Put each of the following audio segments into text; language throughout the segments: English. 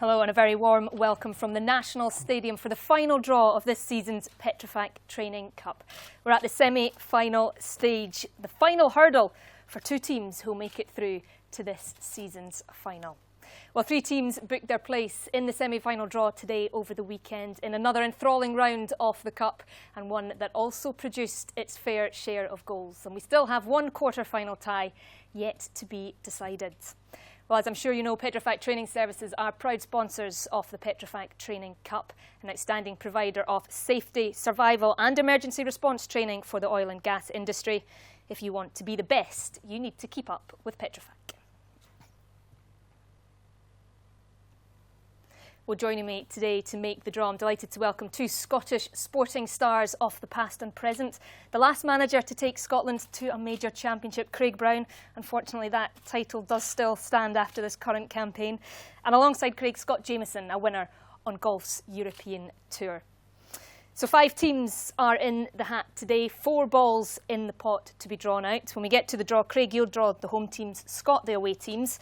Hello and a very warm welcome from the National Stadium for the final draw of this season's Petrofac Training Cup. We're at the semi-final stage, the final hurdle for two teams who'll make it through to this season's final. Well, three teams booked their place in the semi-final draw today over the weekend in another enthralling round of the Cup, and one that also produced its fair share of goals. And we still have one quarter-final tie yet to be decided. Well, as I'm sure you know, Petrofac Training Services are proud sponsors of the Petrofac Training Cup, an outstanding provider of safety, survival and emergency response training for the oil and gas industry. If you want to be the best, you need to keep up with Petrofac. Well, joining me today to make the draw, I'm delighted to welcome two Scottish sporting stars of the past and present. The last manager to take Scotland to a major championship, Craig Brown. Unfortunately, that title does still stand after this current campaign. And alongside Craig, Scott Jamieson, a winner on golf's European Tour. So 5 teams are in the hat today, 4 balls in the pot to be drawn out. When we get to the draw, Craig, you'll draw the home teams, Scott the away teams.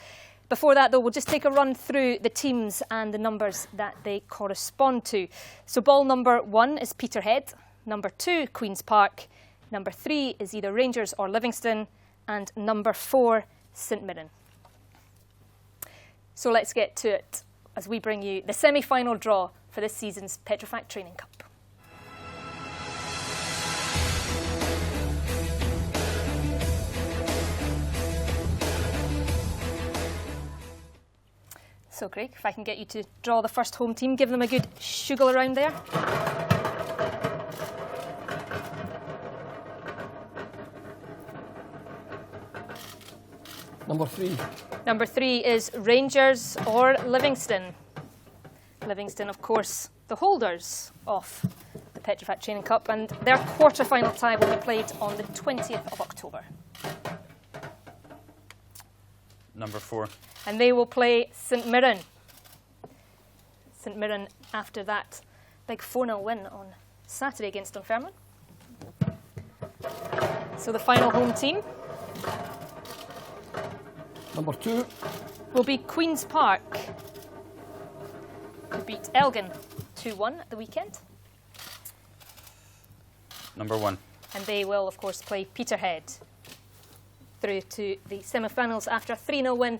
Before that, though, we'll just take a run through the teams and the numbers that they correspond to. So ball number 1 is Peterhead, number 2, Queen's Park, number 3 is either Rangers or Livingston, and number 4, St Mirren. So let's get to it as we bring you the semi-final draw for this season's Petrofac Training Cup. So Craig, if I can get you to draw the first home team, give them a good shugle around there. Number 3. Number 3 is Rangers or Livingston. Livingston, of course, the holders of the Petrofac Training Cup, and their quarter-final tie will be played on the 20th of October. Number 4. And they will play St Mirren. St Mirren after that big 4-0 win on Saturday against Dunfermline. So the final home team. Number 2. Will be Queen's Park, who beat Elgin 2-1 at the weekend. Number 1. And they will, of course, play Peterhead through to the semi-finals after a 3-0 win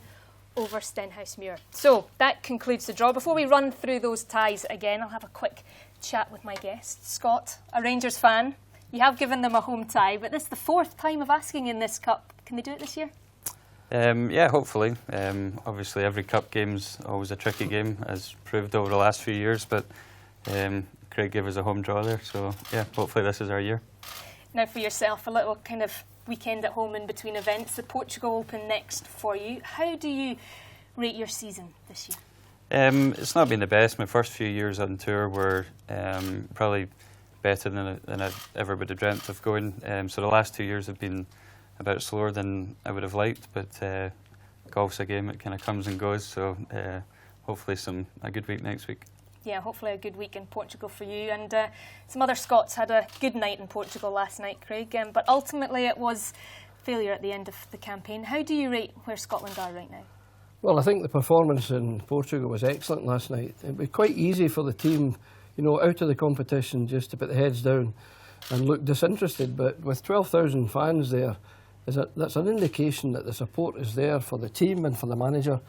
over Stenhousemuir. So that concludes the draw. Before we run through those ties again, I'll have a quick chat with my guest. Scott, a Rangers fan. You have given them a home tie, but this is the 4th time of asking in this cup. Can they do it this year? Yeah, hopefully. Obviously, every cup game's always a tricky game, as proved over the last few years, but Craig gave us a home draw there, so yeah, hopefully this is our year. Now for yourself, a little kind of weekend at home in between events. The Portugal Open next for you. How do you rate your season this year? It's not been the best. My first few years on tour were probably better than I ever would have dreamt of going. So the last 2 years have been about slower than I would have liked, but golf's a game, it kind of comes and goes, so hopefully a good week next week. Yeah, hopefully a good week in Portugal for you. And some other Scots had a good night in Portugal last night, Craig, but ultimately it was failure at the end of the campaign. How do you rate where Scotland are right now? Well, I think the performance in Portugal was excellent last night. It was quite easy for the team, you know, out of the competition just to put the heads down and look disinterested. But with 12,000 fans there, that's an indication that the support is there for the team and for the manager.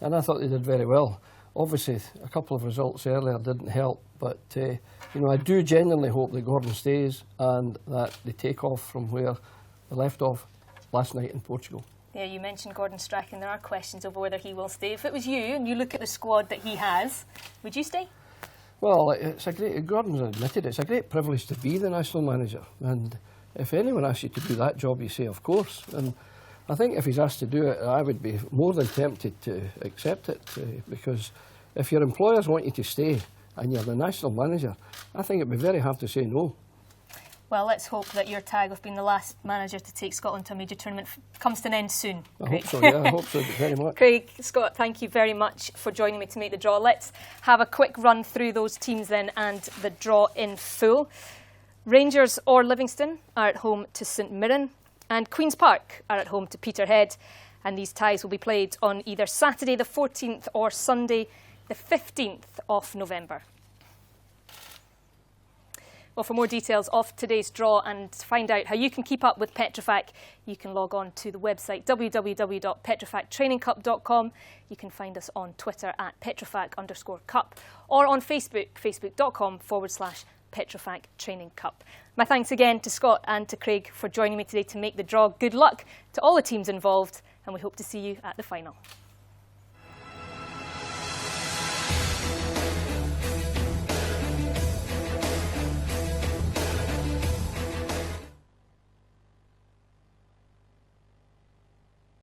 And I thought they did very well. Obviously, a couple of results earlier didn't help, but you know, I do genuinely hope that Gordon stays and that they take off from where they left off last night in Portugal. Yeah, you mentioned Gordon Strachan. There are questions over whether he will stay. If it was you and you look at the squad that he has, would you stay? Well, Gordon's admitted it's a great privilege to be the national manager, and if anyone asks you to do that job, you say of course. And I think if he's asked to do it, I would be more than tempted to accept it, because if your employers want you to stay and you're the national manager, I think it'd be very hard to say no. Well, let's hope that your tag of being the last manager to take Scotland to a major tournament comes to an end soon. I hope so, yeah, I hope so very much. Craig, Scott, thank you very much for joining me to make the draw. Let's have a quick run through those teams then and the draw in full. Rangers or Livingston are at home to St Mirren, and Queen's Park are at home to Peterhead. And these ties will be played on either Saturday the 14th or Sunday the 15th of November. Well, for more details of today's draw and to find out how you can keep up with Petrofac, you can log on to the website www.petrofactrainingcup.com. You can find us on Twitter at Petrofac_Cup or on Facebook, facebook.com/Petrofac Training Cup. My thanks again to Scott and to Craig for joining me today to make the draw. Good luck to all the teams involved, and we hope to see you at the final.